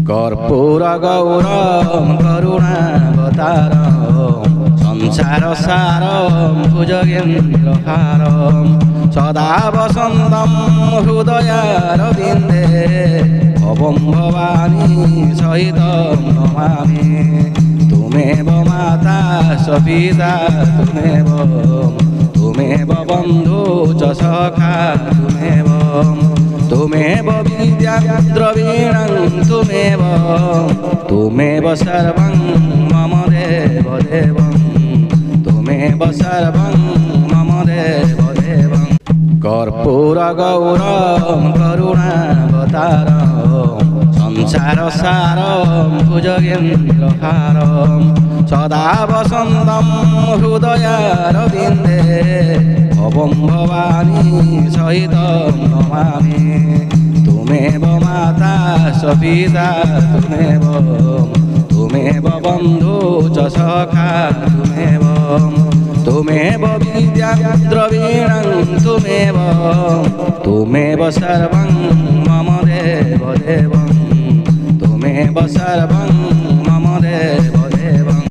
কর্পূর গৌরম করুণাবতারম সংসার সারম ভুজগেন্দ্রহারম সদা বসন্তম হৃদয়ারবিন্দে ভবম ভবানী সহিতম নমামি তুমেব মাতা সপিতা তুমেব বন্ধু চ সখা তুমেব বিদ্যা দ্রবীণং তুমেব সর্বং মম দেব দেবং তুমেব সর্বং মম দেব দেবং কর্পূর গৌরম করুণাবতারম সংসার সারম ভুজগেন্দ্রহারম সদা বসন্তম হৃদয়ারবিন্দে ভবম ভবানী সহিতম নমামি তুমেব মাতা সপিতা তুমেব বন্ধু চ সখা তুমেব বিদ্যা দ্রবীণং তুমেব সর্বং মম দেব দেবং তুমেব সর্বং